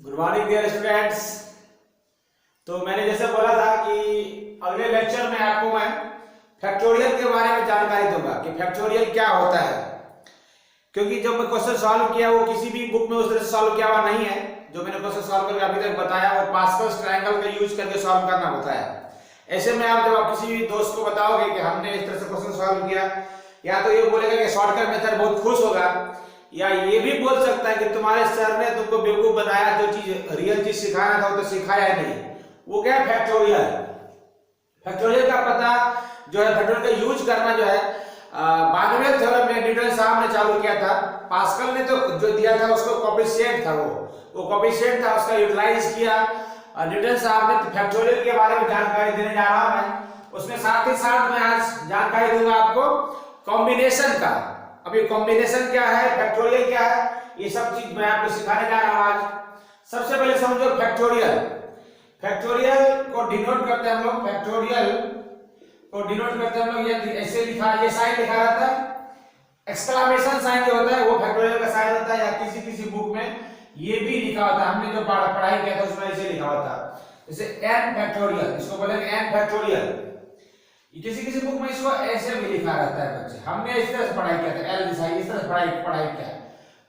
Good morning dear students. तो मैंने जैसे बोला था कि अगले लेक्चर में आपको मैं फैक्टोरियल के बारे में जानकारी दूंगा कि फैक्टोरियल क्या होता है, क्योंकि जब मैं क्वेश्चन सॉल्व किया वो किसी भी बुक में उस तरह से सॉल्व किया हुआ नहीं है। जो मैंने क्वेश्चन सॉल्व करके अभी तक बताया वो पास्कल्स ट्रायंगल का यूज करके सॉल्व करना होता है। ऐसे में आप जब किसी भी दोस्त को बताओगे कि हमने इस तरह से क्वेश्चन सॉल्व किया, या तो ये बोलेगा कि शॉर्टकट मेथड, बहुत खुश होगा, या ये भी बोल सकता है कि तुम्हारे सर ने तुमको बेवकूफ बनाया, जो चीज रियल चीज सिखाना था वो तो सिखाया नहीं। वो क्या है? फैक्टोरियल। फैक्टोरियल का पता जो है, फैक्टोरियल का यूज करना जो है बाइनोमियल थ्योरम में न्यूटन साहब ने चालू किया था। पास्कल ने तो जो दिया था उसको कोएफिशिएंट था, वो कोएफिशिएंट था, उसका यूटिलाइज किया न्यूटन साहब ने। फैक्टोरियल के बारे में जानकारी देने जा रहा हूं मैं। उसमें साथ ही साथ मैं आज जानकारी दूंगा आपको कॉम्बिनेशन का। अभी कॉम्बिनेशन क्या है, फैक्टोरियल क्या है, ये सब चीज मैं आपको सिखाने जा रहा हूं आज। सबसे पहले समझो फैक्टोरियल। फैक्टोरियल को डिनोट करते हैं हम लोग, फैक्टोरियल को डिनोट करते हैं हम लोग, ये ऐसे लिखा, ये साइन लिखा रहता है, एक्सक्लेमेशन साइन जो होता है वो फैक्टोरियल का साइन होता है, या किसी किसी बुक में ये भी लिखा होता है। हमने जो पढ़ाई किया था उसमें ऐसे लिखा होता है, जैसे n फैक्टोरियल, इसको बोलेंगे n फैक्टोरियल। किसी किसी बुक में इसको ऐसे भी लिखा रहता है बच्चे। हमने इस तरह से पढ़ाई किया था, एल दिखाई इस तरह से पढ़ाई किया,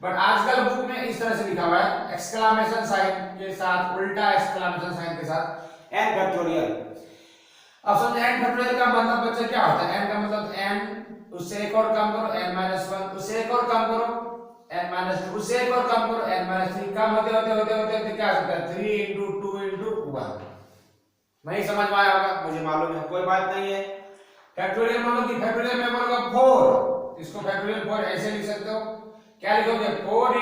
बट आजकल बुक में इस तरह से लिखा हुआ है, एक्सक्लेमेशन साइन के साथ, उल्टा एक्सक्लेमेशन साइन के साथ n फैक्टोरियल। अब समझो n फैक्टोरियल का मतलब बच्चे क्या होता है? n का मतलब n, उससे एक और कम करो n-1, उससे एक और कम करो n-2, उससे एक और कम करो n-3, कम होते होते क्या होता है? 3 × 2 × 1। नहीं समझ में आया होगा, मुझे मालूम है, कोई बात नहीं है। फैक्टोरियल मान लो कि फैक्टोरियल में बोलोगे 4, इसको फैक्टोरियल 4 ऐसे लिख सकते हो। क्या लिखोगे? 4 ×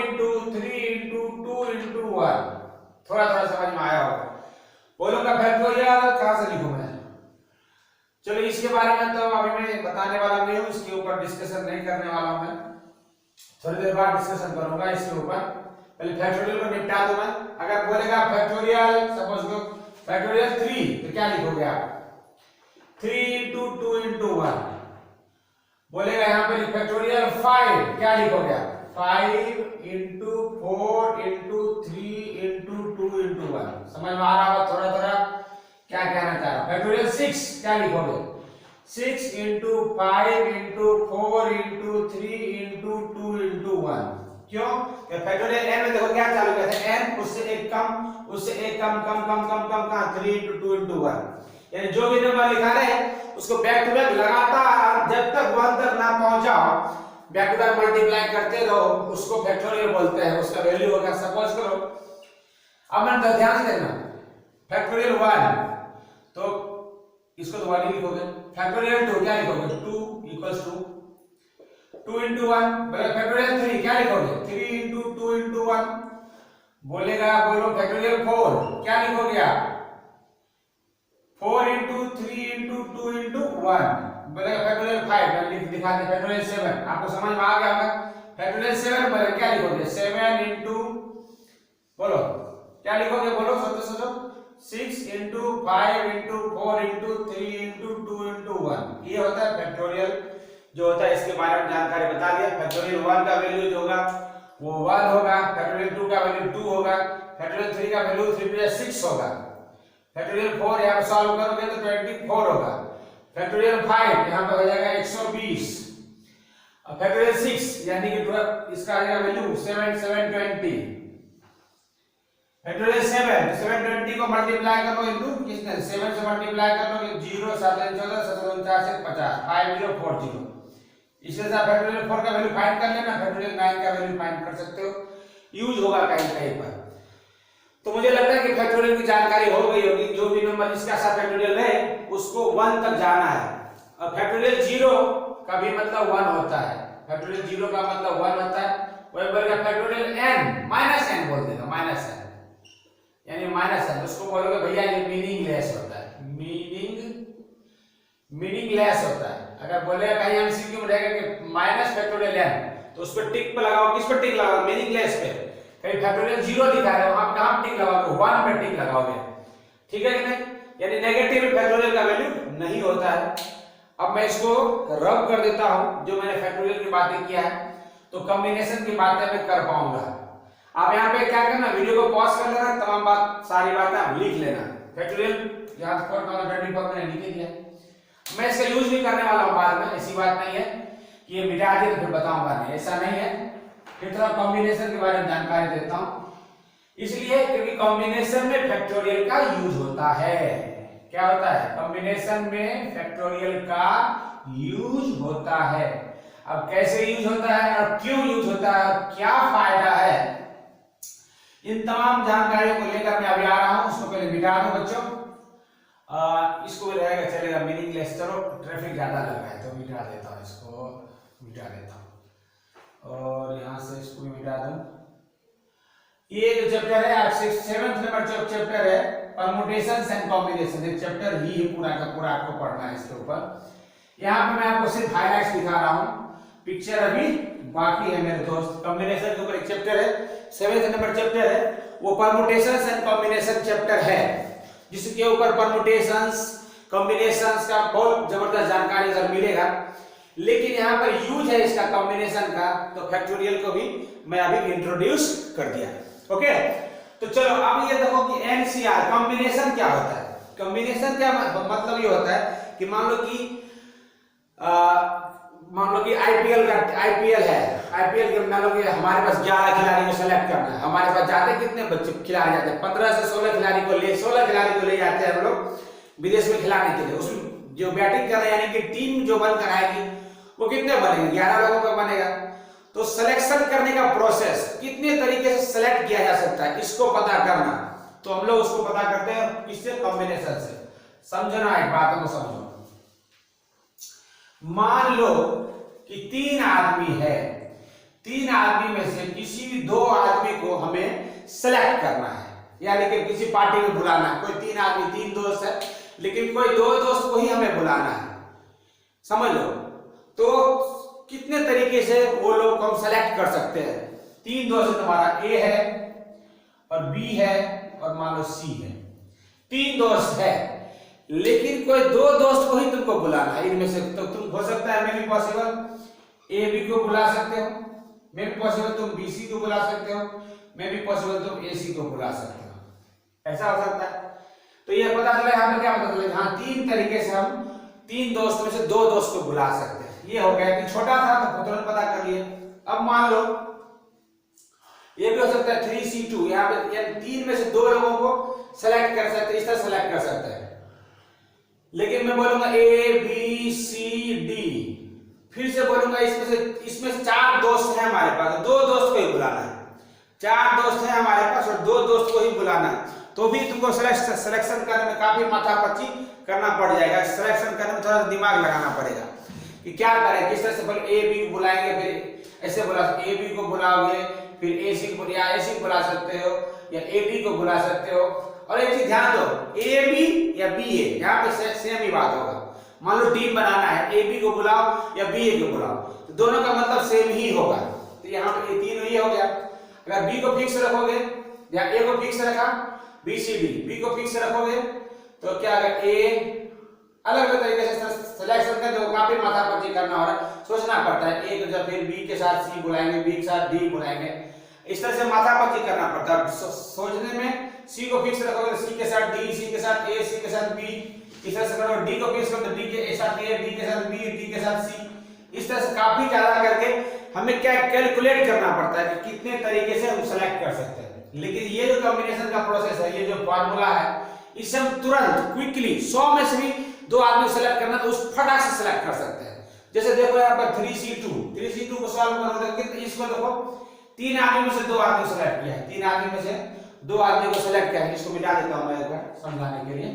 3 × 2 × 1। थोड़ा थोड़ा समझ में आया होगा। बोलूंगा फैक्टोरियल कहां से लिखूं मैं? चलो इसके बारे में तो अभी मैं बताने वाला नहीं हूं, इसके ऊपर डिस्कशन नहीं करने वाला हूं मैं, थोड़ी देर बाद डिस्कशन करूंगा इसके ऊपर। पहले फैक्टोरियल को निपटा दूं मैं। अगर बोलेगा फैक्टोरियल, सपोज लो फैक्टोरियल 3, तो क्या लिखोगे आप? 3 × 2 × 1। बोलेगा यहां पे फैक्टोरियल 5, क्या लिखोगे आप? 5 × 4 × 3 × 2 × 1। समझ में आ रहा होगा थोड़ा थोड़ा क्या कहना चाह रहा हूं। फैक्टोरियल 6, क्या लिखोगे? 6 × 5 × 4 × 3 × 2 × 1। क्यों? फैक्टोरियल n में देखो क्या चालू किया था, n उससे एक कम, उससे एक कम, कम कम कम कम कहां? 3 × 2 × 1। यानी जो भी नंबर लिखा रहे उसको बैक टू बैक लगातार जब तक 1 तक ना पहुंचाओ, बैक टू बैक मल्टीप्लाई करते रहो, उसको फैक्टोरियल बोलते हैं। उसका वैल्यू होगा, सपोज करो, अब मैं तो ध्यान से देखना, फैक्टोरियल 1 तो इसको तो 1 ही लिखोगे। फैक्टोरियल 2 क्या लिखोगे? 2 = 2 × 1। फैक्टोरियल 3 क्या लिखोगे? 3 × 2 × 1। बोलेगा, बोलो फैक्टोरियल 4, क्या लिखोगे आप? 4 × 3 × 2 × 1। बोलेगा फैक्टोरियल 5, मैं दिखा दे। फैक्टोरियल 7, आपको समझ में आ गया होगा। फैक्टोरियल 7 बोले क्या लिखोगे? 7 × बोलो क्या लिखोगे? बोलो सोचो 6 × 5 × 4 × 3 × 2 × 1। ये होता है फैक्टोरियल जो होता है। इसके बारे में जानकारी बता दिया। फैक्टोरियल 1 का वैल्यू जो होगा वो 1 होगा, फैक्टोरियल 2 का वैल्यू 2 होगा, फैक्टोरियल 3 का वैल्यू 3 × 6 होगा, फैक्टोरियल 4 यहां पे सॉल्व करोगे तो 24 होगा, फैक्टोरियल 5 यहां पे हो जाएगा 120, और फैक्टोरियल 6 यानी कि इसका आ जाएगा वैल्यू 720। फैक्टोरियल 720 को मल्टीप्लाई करो इनटू किसने? 7 से मल्टीप्लाई कर लो, 0 7 14 7 49 50 5040। इसके साथ फैक्टोरियल 4 का वैल्यू फाइंड कर लेना, फैक्टोरियल 9 का वैल्यू फाइंड कर सकते हो, यूज होगा कहीं कहीं पर। तो मुझे लगता है कि फैक्टोरियल की जानकारी हो गई होगी। जो भी नंबर जिसका साथ फैक्टोरियल है उसको 1 तक जाना है। और फैक्टोरियल 0 का भी मतलब 1 होता है। फैक्टोरियल 0 का मतलब 1 होता है। वही बोलेगा फैक्टोरियल n, -n बोल देगा, -n यानी -n, उसको बोलोगे भैया ये मीनिंगलेस होता है, मीनिंगलेस होता है। अगर बोलेगा कहीं एमसीक्यू में रहेगा कि माइनस फैक्टोरियल n, तो उस पर टिक पे लगाओ। किस पर टिक लगाओ? मीनिंगलेस पे। कहीं फैक्टोरियल 0 दिखा है वहां कहां टिक लगाओगे? 1 पे टिक लगाओगे, ठीक है कि नहीं? यानी नेगेटिव फैक्टोरियल का वैल्यू नहीं होता है। अब मैं इसको रब कर देता हूं, जो मैंने फैक्टोरियल की बातें किया है, तो कॉम्बिनेशन की बातें मैं कर पाऊंगा। आप यहाँ पे क्या करना, वीडियो को पॉज कर लेना, तमाम बात सारी बातें आप लिख लेना। फैक्टोरियल यहाँ मैंने लिख दिया, मैं इसका यूज भी करने वाला हूँ बाद में, ऐसी बात नहीं है कि ये मिटा दिया तो फिर बताऊंगा नहीं, ऐसा नहीं है। फिर थोड़ा कॉम्बिनेशन के बारे में जानकारी देता हूँ, इसलिए क्योंकि कॉम्बिनेशन में फैक्टोरियल का यूज होता है। क्या होता है? कॉम्बिनेशन में फैक्टोरियल का यूज होता है। अब कैसे यूज होता है और क्यों यूज होता है, क्या फायदा है, इन तमाम जानकारियों को लेकर मैं अभी आ रहा हूं। उसको पहले मिटा दो बच्चों, इसको रहेगा चलेगा मीनिंगलेस, चलो ट्रैफिक ज्यादा लग रहा है तो मिटा देता हूं, इसको मिटा देता हूं और यहां से इसको भी मिटा दूं। ये जो चैप्टर है आज 7th नंबर चैप्टर है परम्यूटेशंस एंड कॉम्बिनेशन, एक चैप्टर ही है पूरा का पूरा आपको पढ़ना है इसके ऊपर। यहाँ पे मैं आपको सिर्फ हाइलाइट्स दिखा रहा हूँ, पिक्चर अभी बाकी है मेरे दोस्त। कॉम्बिनेशन के ऊपर एक चैप्टर है, 7th नंबर चैप्टर है, वो परम्यूटेशंस एंड कॉम्बिनेशन चैप्टर है, जिसके ऊपर परम्यूटेशंस कॉम्बिनेशंस का बहुत जबरदस्त जानकारी अगर मिलेगा। लेकिन यहाँ पर यूज है इसका कॉम्बिनेशन का, तो फैक्टोरियल को भी मैं अभी इंट्रोड्यूस कर दिया। ओके, तो चलो अब ये देखो कि एनसीआर कॉम्बिनेशन क्या होता है। कॉम्बिनेशन क्या मतलब ये होता है कि मान लो कि आईपीएल है, आईपीएल के मान लो कि हमारे पास 11 खिलाड़ी को सेलेक्ट करना है। हमारे पास जाते कितने बच्चे खिलाड़ी जाते हैं, 15 से 16 खिलाड़ी को 16 खिलाड़ी को ले जाते हैं हम लोग विदेश में खिलाने के लिए। उसमें जो बैटिंग कर रहे हैं यानी कि टीम जो बनकर आएगी वो कितने बनेंगे, 11 लोगों का बनेगा। तो सिलेक्शन करने का प्रोसेस कितने तरीके से सिलेक्ट किया जा सकता है, इसको पता करना। तो हम लोग उसको पता करते हैं किससे, कॉम्बिनेशन से। समझना, एक बात को समझो। मान लो कि 3 आदमी है, 3 आदमी में से किसी भी 2 आदमी को हमें सेलेक्ट करना है, यानी कि किसी पार्टी में बुलाना है। कोई 3 आदमी 3 दोस्त है, लेकिन कोई 2 दोस्त को ही हमें बुलाना है, समझ लो। तो कितने तरीके से वो लोग हम सेलेक्ट कर सकते हैं। 3 दोस्त तुम्हारा ए है और बी है और मान लो सी है, 3 दोस्त है, लेकिन कोई 2 दोस्त को ही तुमको बुलाना है इनमें से। तो तुम हो सकता है मे भी पॉसिबल ए बी को बुला सकते हो, मे भी पॉसिबल तुम बी सी को बुला सकते हो, मे भी पॉसिबल तुम ए सी को बुला सकते हो, ऐसा हो सकता है। तो ये पता चला यहाँ पे, क्या पता चला, हाँ 3 तरीके से हम 3 दोस्त में से 2 दोस्त को बुला सकते हैं। ये हो गया कि छोटा था तो तुरंत पता कर लिए। अब मान लो ये भी हो सकता है 3C2, यहाँ पे 3 में से 2 लोगों को सेलेक्ट कर सकते हैं, इस तरह सेलेक्ट कर सकते हैं। लेकिन मैं बोलूंगा ए बी सी डी, फिर से बोलूंगा इसमें से 4 दोस्त हैं हमारे पास, 2 दोस्त को ही बुलाना है। 4 दोस्त हैं हमारे पास और 2 दोस्त को ही बुलाना है, तो भी तुमको सिलेक्शन करने में काफी माथापच्ची करना पड़ जाएगा। सिलेक्शन करने में थोड़ा दिमाग लगाना पड़ेगा कि क्या करें, किस तरह से। पहले ए बी को बुलाएंगे, फिर ऐसे बुला, ए बी को बुलाओगे, फिर ए सी को बुला सकते हो या ए डी को बुला सकते हो। और एक चीज ध्यान दो, ए बी या बी ए, यहाँ पे सेम ही बात होगा। मान लो टीम बनाना है, ए बी को बुलाओ या बी ए को बुलाओ, तो दोनों का मतलब सेम ही होगा। तो यहाँ पे ये 3 ये हो गया। अगर बी को फिक्स रखोगे या ए को फिक्स रखा, बी सी डी, बी को फिक्स रखोगे तो क्या होगा, ए अलग अलग तरीके से सिलेक्शन करके तो काफी माथापच्ची करना हो रहा है, सोचना पड़ता है। ए को फिर बी के साथ सी बुलाएंगे, बी के साथ डी बुलाएंगे, इस तरह से माथापच्ची करना पड़ता है सोचने में। सी को फिक्स रखोगे तो सी के साथ डी, सी के साथ ए, सी के साथ बी, इस तरह से करो। डी को फिक्स करो तो डी के साथ ए, डी के साथ बी, डी के साथ सी, इस तरह से काफी ज्यादा करके हमें क्या कैलकुलेट करना पड़ता है कि कितने तरीके से हम सेलेक्ट कर सकते हैं। लेकिन ये जो कॉम्बिनेशन का प्रोसेस है, ये जो फार्मूला है, इससे हम तुरंत क्विकली 100 में से भी 2 आदमी सेलेक्ट करना तो उस फटाक से सेलेक्ट कर सकते हैं। जैसे देखो यहाँ पर 3C2 को सॉल्व करोगे तो इसको देखो 3 आदमी में से 2 आदमी सेलेक्ट किया है, 3 आदमी में से 2 आदमी को सेलेक्ट किया है। इसको मिटा देता हूं मैं एक बार समझाने के लिए।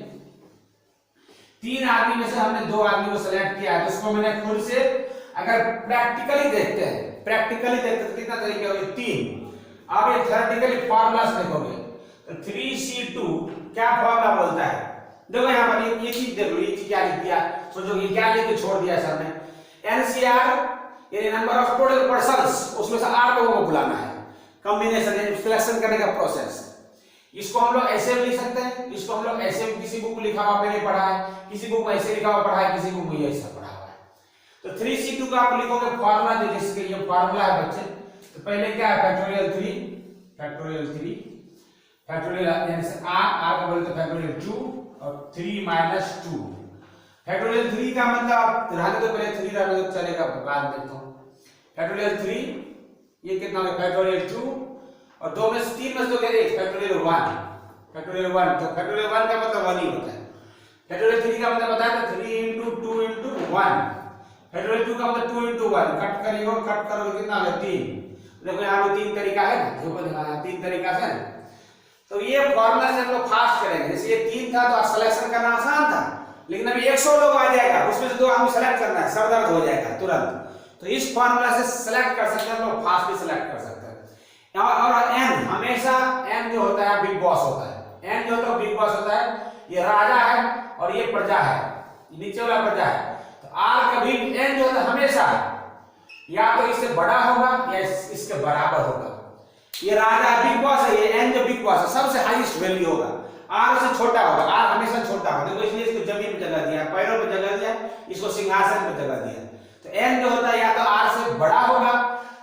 3 आदमी में से हमने 2 आदमी को सेलेक्ट किया है, तो उसको मैंने खुद से अगर प्रैक्टिकली देखते हैं, तो कितना तरीके हो गए, 3। आप ये थ्योरेटिकली फार्मूलास देखोगे तो 3C2 क्या फार्मूला बोलता है, देखो यहाँ पर ये चीज देखो, ये चीज क्या लिख दिया, सोचो ये क्या लिख के छोड़ दिया सर ने, एनसीआर यानी नंबर ऑफ टोटल पर्संस, उसमें से 8 लोगों को बुलाना है। कॉम्बिनेशन सिलेक्शन करने का प्रोसेस, इसको हम लोग ऐसे भी लिख सकते हैं, इसको हम लोग ऐसे भी, किसी बुक लिखा हुआ मैंने पढ़ा है, किसी बुक में ऐसे लिखा हुआ पढ़ा है, किसी बुक में ऐसा पढ़ा हुआ है। तो 3C2 का आप लिखोगे फार्मूला, जिसके ये फार्मूला है बच्चे। तो पहले क्या है, फैक्टोरियल फैक्टोरियल 3 फैक्टोरियल यानी से आर का बोलते फैक्टोरियल 2 और 3 माइनस 2। फैक्टोरियल 3 का मतलब रहने दो, पहले 3 रहने दो, चलेगा बाद में। तो फैक्टोरियल 3 ये कितना होगा फैक्टोरियल 2 और 2 में से 3 में से तो क्या फैक्टोरियल 1 फैक्टोरियल 1। तो फैक्टोरियल 1 का मतलब 1 ही होता है। फैक्टोरियल 3 का मतलब बताया था 3 into 2 into 1। फैक्टोरियल 2 का मतलब 2 into 1 कट करिए, कट करोगे कितना होगा 3। देखो यहाँ पे 3 तरीका है ना, देखो दिखाना 3 तरीका से। तो ये फार्मूला से हम लोग फास्ट करेंगे। जैसे ये 3 था तो सिलेक्शन करना आसान था, लेकिन अभी 100 लोग आ जाएगा, उसमें से 2 आदमी सेलेक्ट करना है, सर दर्द हो जाएगा तुरंत। तो इस फार्मूला से सेलेक्ट कर सकते हैं हम लोग, फास्ट भी सेलेक्ट कर सकते हैं। और एन हमेशा एन जो होता है बिग बॉस होता है। एन जो होता है बिग बॉस होता है, ये राजा है और ये प्रजा है, नीचे वाला प्रजा है। तो आर कभी एन जो होता है हमेशा या तो इससे बड़ा होगा या इसके बराबर होगा। ये राजा बिग बॉस है, ये एन जो बिग बॉस है सबसे हाईएस्ट वैल्यू होगा, आर से छोटा होगा, आर हमेशा छोटा होगा। देखो इसलिए इसको जमीन पे जगह दिया, पैरों पे जगह दिया, इसको सिंहासन पे जगह दिया। तो एन जो होता है या तो आर से बड़ा होगा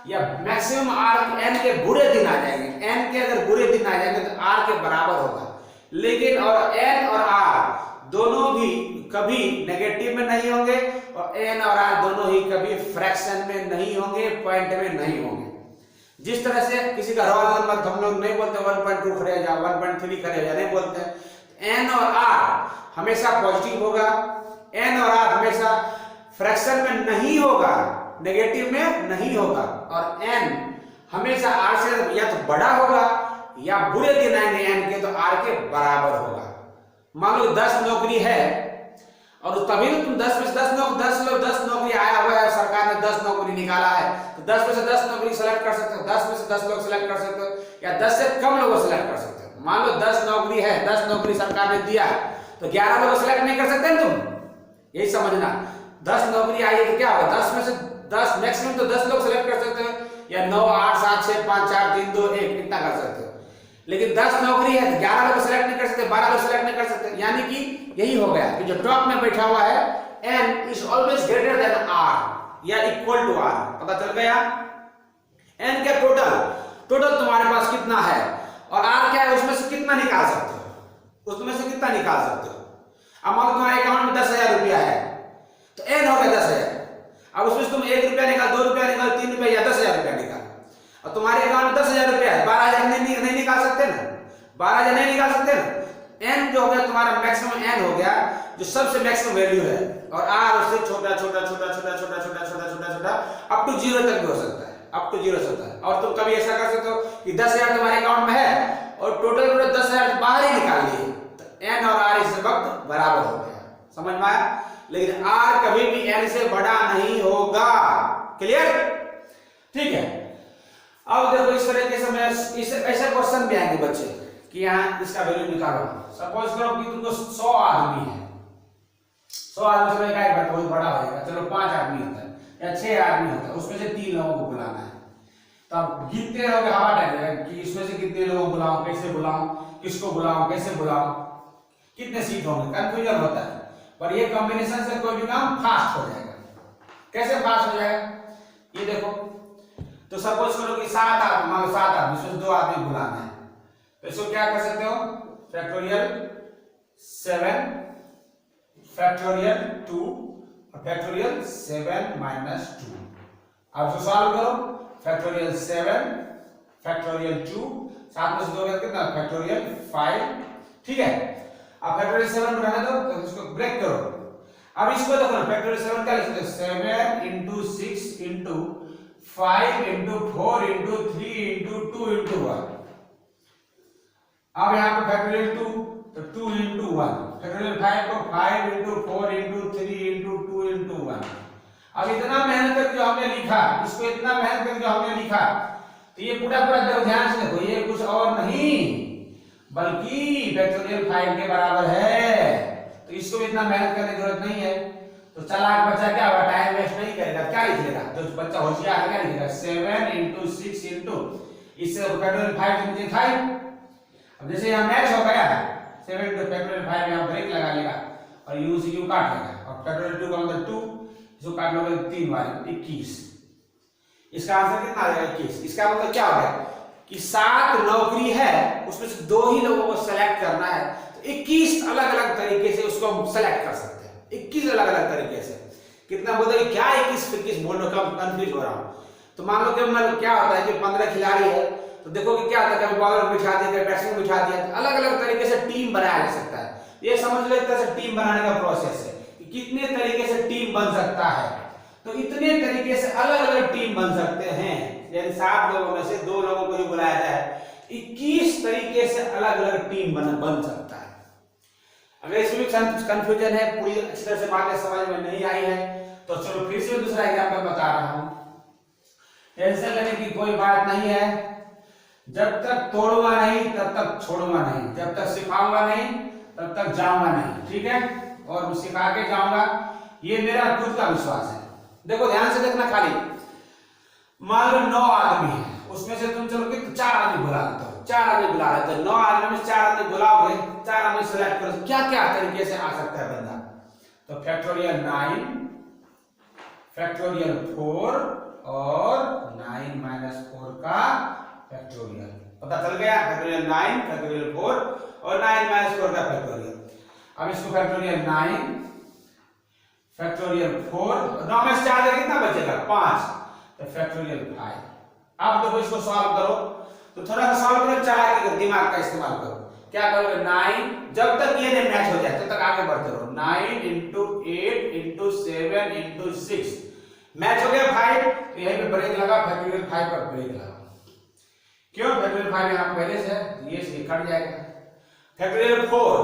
या मैक्सिमम आर एन के बुरे दिन आ जाएंगे। एन के अगर बुरे दिन आ जाएंगे तो आर के बराबर होगा। लेकिन और एन और आर दोनों भी कभी नेगेटिव में नहीं होंगे और एन और आर दोनों ही कभी फ्रैक्शन में नहीं होंगे, पॉइंट में नहीं होंगे। जिस तरह से किसी का रोल नंबर हम लोग नहीं बोलते 1.2 खड़े हो जाओ, 1.3 खड़े हो जाओ, नहीं बोलते। एन और आर हमेशा पॉजिटिव होगा, एन और आर हमेशा फ्रैक्शन में नहीं होगा, नेगेटिव में नहीं होगा। और एन हमेशा आर से या तो बड़ा होगा या बुरे दिन आएंगे एन के तो आर के बराबर होगा। मान लो 10 नौकरी है और तभी तो तुम 10 में से 10 नौकरी आया हुआ है, सरकार ने 10 नौकरी निकाला है, तो 10 में से 10 नौकरी सेलेक्ट कर सकते हो, 10 में से 10 लोग सेलेक्ट कर सकते हो या 10 से कम लोग सेलेक्ट कर सकते हो। मान लो 10 नौकरी है, 10 नौकरी सरकार ने दिया तो 11 लोग सेलेक्ट नहीं कर सकते तुम, यही समझना। 10 नौकरी आई है तो क्या होगा 10 में से 10 मैक्सिमम तो 10 लोग सेलेक्ट कर सकते हो या 9 8 7 6 5 4 3 2 1 इतना कर सकते हो। लेकिन 10 नौकरी है 11 लोग सेलेक्ट नहीं कर सकते, 12 लोग सेलेक्ट नहीं कर सकते। यानी कि यही हो गया कि जो टॉप में बैठा हुआ है n is always greater than r या इक्वल टू r। पता चल गया n का टोटल तुम्हारे पास कितना है और r क्या है, उसमें से कितना निकाल सकते हो, उसमें से कितना निकाल सकते हो। अब मान लो तुम्हारे अकाउंट में 10,000 रुपया है तो n हो गया 10,000। अब उसमें से तुम 1 रुपया निकाल, 2 रुपया निकाल, 3 रुपया या 10,000 रुपया निकाल। और तुम्हारे अकाउंट में 10,000 रुपया है, 12,000 नहीं निकाल सकते ना, 12,000 नहीं निकाल सकते ना। n जो हो गया तुम्हारा मैक्सिमम n हो गया जो सबसे मैक्सिमम वैल्यू है और r उससे छोटा छोटा छोटा छोटा छोटा छोटा छोटा छोटा छोटा अप टू 0 तक भी हो सकता है, अप टू 0 होता है। और तुम कभी ऐसा कर सकते हो कि 10,000 तुम्हारे अकाउंट में है और टोटल 10,000 बाहर ही निकाल लिए तो n और r इस वक्त बराबर हो गया, समझ में आया। लेकिन r कभी भी n से बड़ा नहीं होगा, क्लियर, ठीक है। अब देखो इस तरीके से मैं ऐसे क्वेश्चन भी आएंगे बच्चे कि यहाँ इसका वैल्यू निकालो। सपोज करो कि तुमको 100 आदमी है, 100 आदमी से एक बात बहुत बड़ा हो जाएगा, चलो 5 आदमी होता है या 6 आदमी होता है, उसमें से 3 लोगों को बुलाना है। तो अब गिनते रहोगे, हवा टाइम कि इसमें से कितने लोगों को बुलाऊं, कैसे बुलाऊं, किसको बुलाऊं, कैसे बुलाऊं, कितने सीट होंगे, कंफ्यूजन होता है। पर ये कॉम्बिनेशन से कोई भी काम फास्ट हो जाएगा। कैसे फास्ट हो जाएगा ये देखो। तो सपोज करो कि 7 आदमी, मान लो 7 आदमी, इसमें 2 आदमी बुलाना है, तो इसको क्या कर सकते हो फैक्टोरियल 7 फैक्टोरियल 2 और फैक्टोरियल 7 माइनस 2। अब इसको सॉल्व करो, फैक्टोरियल 7 फैक्टोरियल 2 7 में से 2 कितना फैक्टोरियल 5, ठीक है। अब फैक्टोरियल 7 को रहने दो तो इसको ब्रेक करो। अब इसको देखो फैक्टोरियल 7 का लिखते हैं 7 into 6 into 5 into 4 into 3 into 2 into 1। अब यहाँ पे फैक्टोरियल 2 तो 2 into 1, फैक्टोरियल 5 को 5 into 4 into 3 into 2 into 1। अब इतना मेहनत करके जो हमने लिखा, इसको इतना मेहनत करके जो हमने लिखा, तो ये पूरा पूरा देखो ध्यान से देखो, ये कुछ और नहीं बल्कि फैक्टोरियल 5 के बराबर है। तो इसको भी इतना मेहनत करने की जरूरत नहीं है। तो चालाक बच्चा क्या होगा, टाइम वेस्ट नहीं करेगा, क्या लिख लेगा, जो बच्चा होशियार है क्या लिखेगा 7 into 6 into, इससे फैक्टोरियल 5 नीचे 5। अब जैसे यहाँ मैच हो गया 7 into फैक्टोरियल 5 यहाँ ब्रेक लगा लेगा और यू से यू काट लेगा और फैक्टोरियल 2 का मतलब 2, इसको काट लोगे 3 बार 21। इसका आंसर कितना आ जाएगा 21। इसका मतलब क्या हो गया कि 7 नौकरी है, उसमें से 2 ही लोगों को सेलेक्ट करना है, तो 21 अलग अलग तरीके से उसको हम सेलेक्ट कर सकते हैं। 21 अलग अलग तरीके से। कितना बोलते हैं क्या 21 बोल रहे हो, कंफ्यूज हो रहा हूं। तो मान लो कि क्या होता है कि 15 खिलाड़ी है, तो देखो कि क्या होता है, कभी बॉलर बिठा दिया, कभी बैट्समैन बिठा दिया, तो अलग अलग तरीके से टीम बनाया जा सकता है। ये समझ लो एक तरह से टीम बनाने का प्रोसेस है कि कितने तरीके से टीम बन सकता है। तो इतने तरीके से अलग अलग टीम बन सकते हैं, यानी 7 लोगों में से 2 लोगों को ही बुलाया जाए, 21 तरीके से अलग अलग टीम बन सकता है। अगर इसमें भी कंफ्यूजन है, पूरी अच्छी तरह से बातें समझ में नहीं आई है, तो चलो फिर से दूसरा एग्जांपल बता रहा हूं। टेंशन लेने की कोई बात नहीं है, जब तक तोड़ूंगा नहीं तब तक छोड़ूंगा नहीं, जब तक सिखाऊंगा नहीं तब तक जाऊंगा नहीं, ठीक है। और सिखा के जाऊंगा, ये मेरा खुद का विश्वास है। देखो ध्यान से देखना, खाली मान लो 9 आदमी है, उसमें से तुम चलो कि 4 आदमी बुला लेते हो, 4 आदमी बुला लेते हो, 9 आदमी में 4 आदमी बुलाओगे, 4 आदमी सेलेक्ट करो, क्या क्या तरीके से आ सकता है बंदा। तो फैक्टोरियल 9, फैक्टोरियल 4 और 9 - 4 का फैक्टोरियल, पता चल गया। फैक्टोरियल 9, फैक्टोरियल 4 और 9 - 4 का फैक्टोरियल। अब इसको फैक्टोरियल 9, फैक्टोरियल 4, 9 में से 4 से कितना बचेगा, 5, तो फैक्टोरियल 5। अब देखो इसको सॉल्व करो, तो थोड़ा सा सॉल्व करो, चालाकी करो, दिमाग का इस्तेमाल करो। क्या करोगे, 9, जब तक ये नहीं मैच हो जाए तब तक आगे बढ़ते रहो। 9 × 8 × 7 × 6 मैच हो गया 5, तो यहीं पे ब्रेक लगा, फैक्टोरियल 5 पर ब्रेक लगा। क्यों, फैक्टोरियल 5 यहां पहले से है, ये से कट जाएगा। फैक्टोरियल 4,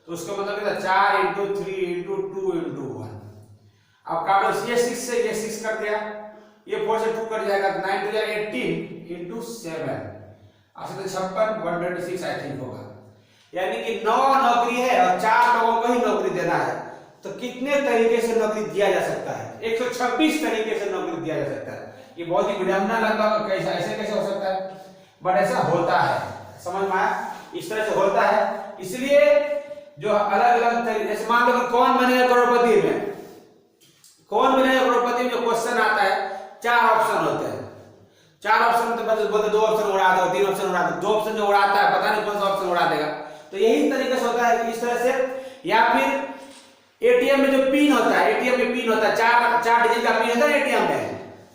तो उसका मतलब क्या, 4 × 3 × 2 × 1। अब काटो, ये 6 से ये 6 कर दिया, ये 4 से 2 कट जाएगा, 9 × 18 × 7, ऐसे तो 56, 126 आई थिंक होगा। यानी कि 9 नौकरी है और 4 लोगों को ही नौकरी देना है, तो कितने तरीके से नौकरी दिया जा सकता है, 126 तरीके से नौकरी दिया जा सकता है। ये बहुत ही विडंबना लगता होगा, कैसा ऐसे कैसे हो सकता है, बट ऐसा होता है, समझ में आया, इस तरह से होता है। इसलिए जो अलग अलग तरीके, जैसे मान लो कौन बनेगा करोड़पति में, कौन बनेगा करोड़पति में, जो क्वेश्चन आता है 4 ऑप्शन होते हैं, 4 ऑप्शन तो बोलते 2 ऑप्शन उड़ा दो, 3 ऑप्शन उड़ा दो, 2 ऑप्शन जो उड़ाता है पता नहीं कौन सा ऑप्शन उड़ा देगा। तो यही तरीके से होता है, इस तरह से। या फिर एटीएम में जो पिन होता है, एटीएम में पिन होता है, 4 डिजिट का पिन होता है एटीएम में,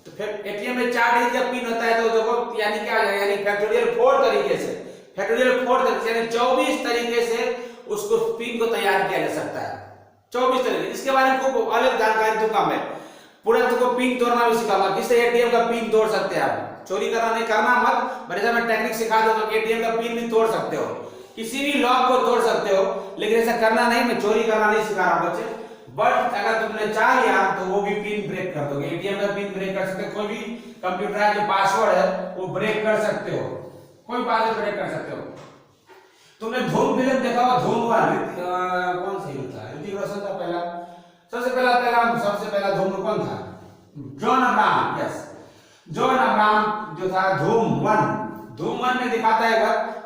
तो फिर एटीएम में 4 डिजिट का पिन होता है, तो देखो यानी क्या हो जाएगा, यानी फैक्टोरियल 4 तरीके से, फैक्टोरियल 4 तरीके से, यानी 24 तरीके से उसको पिन को तैयार किया जा सकता है, 24 तरीके। इसके बारे में खूब अलग जानकारी दूंगा मैं, पूरा तुमको पिन तोड़ना भी सिखाऊंगा, किससे एटीएम का पिन तोड़ सकते हैं आप। चोरी करना नहीं करना मत, बड़े मैं टेक्निक सिखा दूंगा कि एटीएम का पिन भी तोड़ सकते हो, किसी भी लॉक को तोड़ सकते हो, लेकिन ऐसा करना नहीं, मैं चोरी करना नहीं सिखा रहा हूं बच्चे। बट अगर तुमने चाह लिया तो वो भी पिन ब्रेक कर दोगे, एटीएम का पिन ब्रेक कर सकते हो, कोई भी कंप्यूटर जो पासवर्ड है वो ब्रेक कर सकते हो, कोई पासवर्ड ब्रेक कर सकते हो। तुमने धूम फिल्म देखा होगा, धूम 1 कौन सी था, ऋतिक रोशन था पहला, सबसे पहला धूम कौन था, John Abraham, yes, John Abraham जो था धूम 1 में दिखाता है,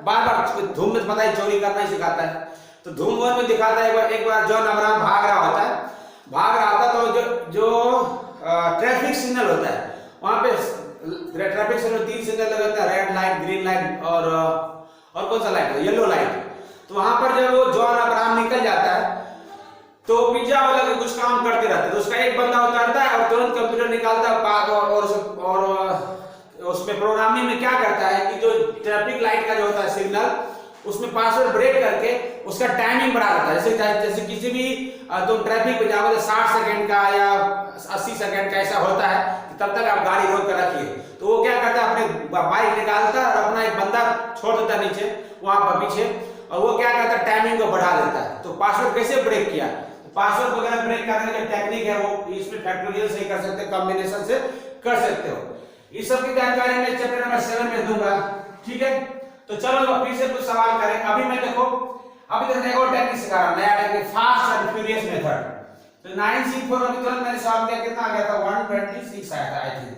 बार बार धूम में पता है चोरी करना ही सिखाता है, तो धूम 1 में दिखाता है एक बार जॉन अब्राहम भाग रहा होता तो जो ट्रैफिक सिग्नल होता है, वहां पे ट्रैफिक सिग्नल 3 सिग्नल लगे होते हैं, रेड लाइट, ग्रीन लाइट और कौन सा लाइट है, येलो लाइट। तो वहां पर जब वो जॉन अब्राहम निकल जाता है तो पिज्जा वाला के कुछ काम करते रहते हैं, तो उसका एक बंदा उतरता है और तुरंत कंप्यूटर निकालता है और उसमें प्रोग्रामिंग में क्या करता है कि जो ट्रैफिक लाइट का जो होता है सिग्नल, उसमें पासवर्ड ब्रेक करके उसका टाइमिंग बढ़ा देता है। जैसे किसी भी तुम ट्रैफिक पे जाओगे 60 सेकंड का या 80 सेकंड का ऐसा होता है, तब तक आप गाड़ी रोक कर रखिए, तो वो क्या करता है अपने बाइक निकालता है और अपना एक बंदा छोड़ देता है नीचे वहां पर पीछे, और वो क्या करता है टाइमिंग को बढ़ा देता है। तो पासवर्ड कैसे ब्रेक किया, पासवर्ड वगैरह ब्रेक करने की टेक्निक है वो इसमें फैक्टोरियल से ही कर सकते हो, कॉम्बिनेशन से कर सकते हो। इस सब की जानकारी मैं चैप्टर नंबर 7 में दूंगा, ठीक है। तो चलो फिर से कुछ सवाल करें। अभी मैं देखो अभी तक एक और टेक्निक सिखा रहा हूं, नया technique, fast and furious method. तो 9C4 अभी तुरंत मैंने सॉल्व किया, कितना आ गया था, 126 आया था आई थिंक।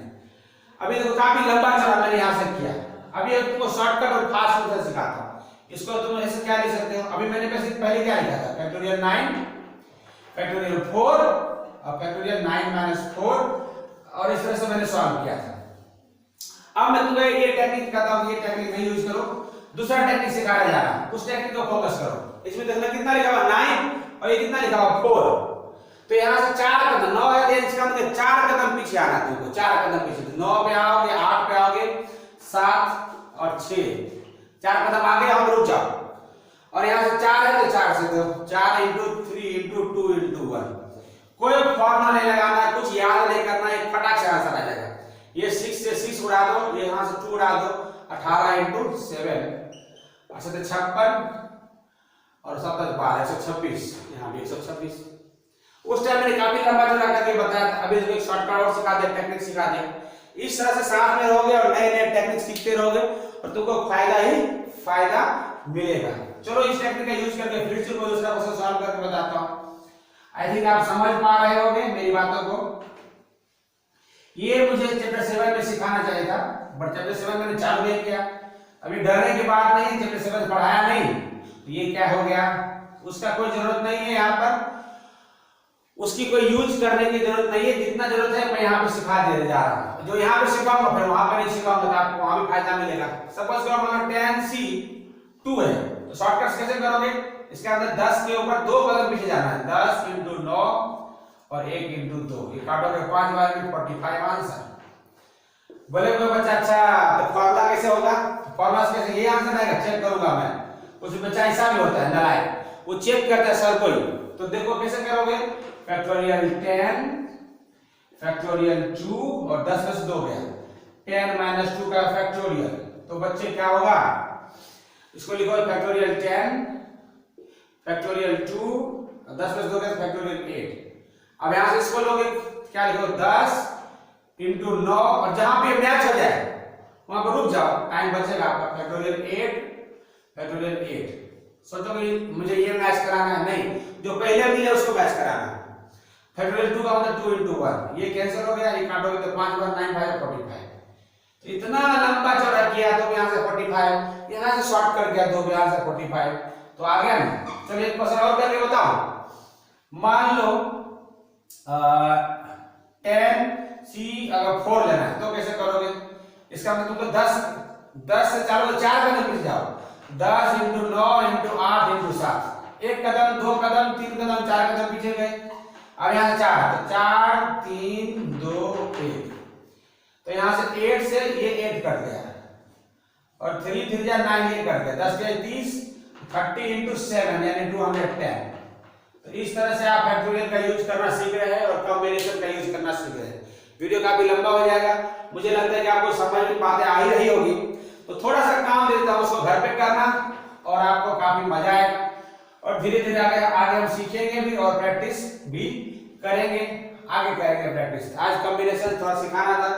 अभी देखो काफी लंबा चला मैंने यहां से किया, अभी तुमको शॉर्टकट और फास्ट मेथड सिखाता हूं। इसको तुम ऐसे क्या लिख सकते हो, अभी मैंने पहले क्या लिखा था, फैक्टोरियल 9, फैक्टोरियल 4 और फैक्टोरियल 9 - 4, और इस तरह से मैंने सॉल्व किया था। अब मैं तुम्हें ये टेक्निक कहता हूं, ये टेक्निक नहीं यूज करो, दूसरा टेक्निक सिखाया जा रहा है, उस टेक्निक को फोकस करो। इसमें देखना कितना लिखा हुआ 9 और ये कितना लिखा हुआ 4। तो यहां से 4 कदम 9 है, इसका मतलब 4 कदम पीछे आना तुमको, 4 कदम पीछे। 9 पे आओगे, 8 पे आओगे, 7 और 6, 4 कदम आगे हम रुक जाओ। और यहां से 4 है तो 4 से दो, 4 × 3 × 2 × 1। कोई फॉर्मूला नहीं लगाना है, कुछ याद नहीं करना है, फटाक से आंसर आ जाएगा। ये 6 से 6 उड़ा दो, ये यहां से 2 उड़ा दो, 18 × 7 अच्छा तो 56 और 7 12 126, यहां भी 126। उस टाइम मैंने काफी लंबा चौड़ा करके बताया था, अभी तो एक शॉर्टकट और सिखा दिया, टेक्निक सिखा दिया। इस तरह से साथ में रहोगे और नए नए टेक्निक सीखते रहोगे और तुमको फायदा ही फायदा मिलेगा। चलो इस टेक्निक का यूज करके फिर से कोई दूसरा क्वेश्चन सॉल्व करके बताता हूं। आई थिंक आप समझ पा रहे होंगे मेरी बातों को। ये मुझे चैप्टर 7 में सिखाना चाहिए था, बट चैप्टर 7 मैंने चालू नहीं किया। अभी डरने की बात नहीं, चैप्टर 7 पढ़ाया नहीं तो ये क्या हो गया, उसका कोई जरूरत नहीं है, यहाँ पर उसकी कोई यूज करने की जरूरत नहीं है। जितना जरूरत है मैं यहाँ पे सिखा दे जा रहा हूँ। जो यहाँ पे सिखाऊंगा फिर वहां पे नहीं सिखाऊंगा, तो आपको वहां भी फायदा मिलेगा। सपोज करो मतलब 10C2 है, तो शॉर्टकट कैसे करोगे, इसके अंदर 10 के ऊपर 2 कदम पीछे जाना है, 10 × 9 और 1 × 2, ये काटोगे 5 बार में 45 आंसर। बोले कोई बच्चा अच्छा तो फॉर्मूला कैसे होगा, फॉर्मूला कैसे, ये आंसर आएगा, चेक करूंगा मैं। कुछ बच्चा ऐसा भी होता है नालायक, वो चेक करता है सर कोई, तो देखो कैसे करोगे, फैक्टोरियल 10 फैक्टोरियल 2 और 10 में से 2 गया, 10 - 2 का फैक्टोरियल। तो बच्चे क्या होगा, इसको लिखो फैक्टोरियल 10 फैक्टोरियल 2 और 10 में से 2 गया फैक्टोरियल 8। अब यहां से इसको लोगे क्या लिखो 10 × 9 और जहां पे मैच हो जाए वहां पर रुक जाओ, टाइम बचेगा आपका। फैक्टोरियल 8 फैक्टोरियल 8 सोचो कि मुझे ये मैच कराना है, नहीं, जो पहले मिले उसको मैच कराना है। फैक्टोरियल 2 का मतलब 2 × 1, ये कैंसिल हो गया, ये काटोगे तो 5 बार 9 5 45। तो इतना लंबा चौड़ा किया तो यहां से 45, यहां से शॉर्ट कर दिया तो यहां से 45, तो आ गया ना। चलिए एक क्वेश्चन और करके बताओ। मान लो 10C अगर 4 लेना है तो कैसे करोगे, इसका मतलब तुमको 10 से चालो तो 4 कदम पीछे जाओ, 10 × 9 × 8 × 7, 1 कदम 2 कदम 3 कदम 4 कदम पीछे गए। अब यहां से 4 तो 4 3 2 1, तो यहां से 8 से ये 8 कट गया और 3 3 जा 9 ये कट गया, 10 के 30 30 × 7 यानी 210। तो इस तरह से आप फैक्टोरियल का यूज करना सीख रहे हैं और कॉम्बिनेशन का यूज करना सीख रहे हैं। वीडियो काफी लंबा हो जाएगा, मुझे लगता है कि आपको समझ में बातें आ ही रही होगी, तो थोड़ा सा काम देता हूं, उसको घर पे करना और आपको काफी मजा आएगा और धीरे धीरे आगे हम सीखेंगे भी और प्रैक्टिस भी करेंगे, आगे करेंगे प्रैक्टिस। आज कॉम्बिनेशन थोड़ा सिखाना था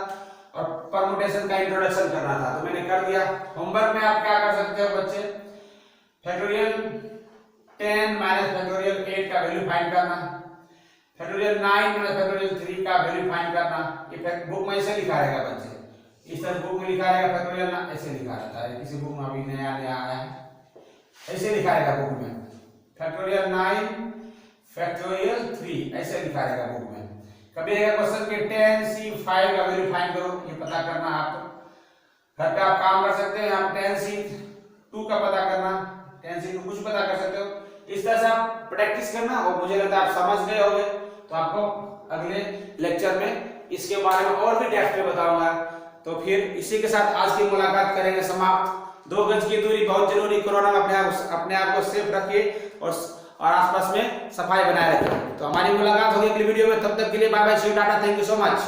और परमुटेशन का इंट्रोडक्शन करना था, तो मैंने कर दिया। होमवर्क में आप क्या कर सकते हो बच्चे, फैक्टोरियल 10 - फैक्टोरियल 8 का वैल्यू फाइंड करना, फैक्टोरियल 9 - फैक्टोरियल 3 का वैल्यू फाइंड करना। ये बुक में ऐसे लिखा रहेगा बच्चे, इस तरह बुक में लिखा रहेगा, फैक्टोरियल ऐसे लिखा रहता है, किसी बुक में अभी नया नया आया है ऐसे लिखा रहेगा बुक में, फैक्टोरियल 9 फैक्टोरियल 3 ऐसे लिखा रहेगा बुक में। कभी रहेगा क्वेश्चन के 10C5 का वैल्यू फाइंड करो, ये पता करना है आपको। घर पे आप काम कर सकते हैं, आप 10C2 का पता करना, 10C2 कुछ पता कर सकते हो। इस तरह से आप प्रैक्टिस करना और मुझे लगता है आप समझ गए होंगे, तो आपको अगले लेक्चर में इसके बारे में और भी डेप्थ में बताऊंगा। तो फिर इसी के साथ आज की मुलाकात करेंगे समाप्त। 2 गज की दूरी बहुत जरूरी, कोरोना में अपने आप को सेफ रखिए और आसपास में सफाई बनाए रखिए। तो हमारी मुलाकात होगी अगली वीडियो में, तब तक के लिए bye bye, see you, tata, thank you so much.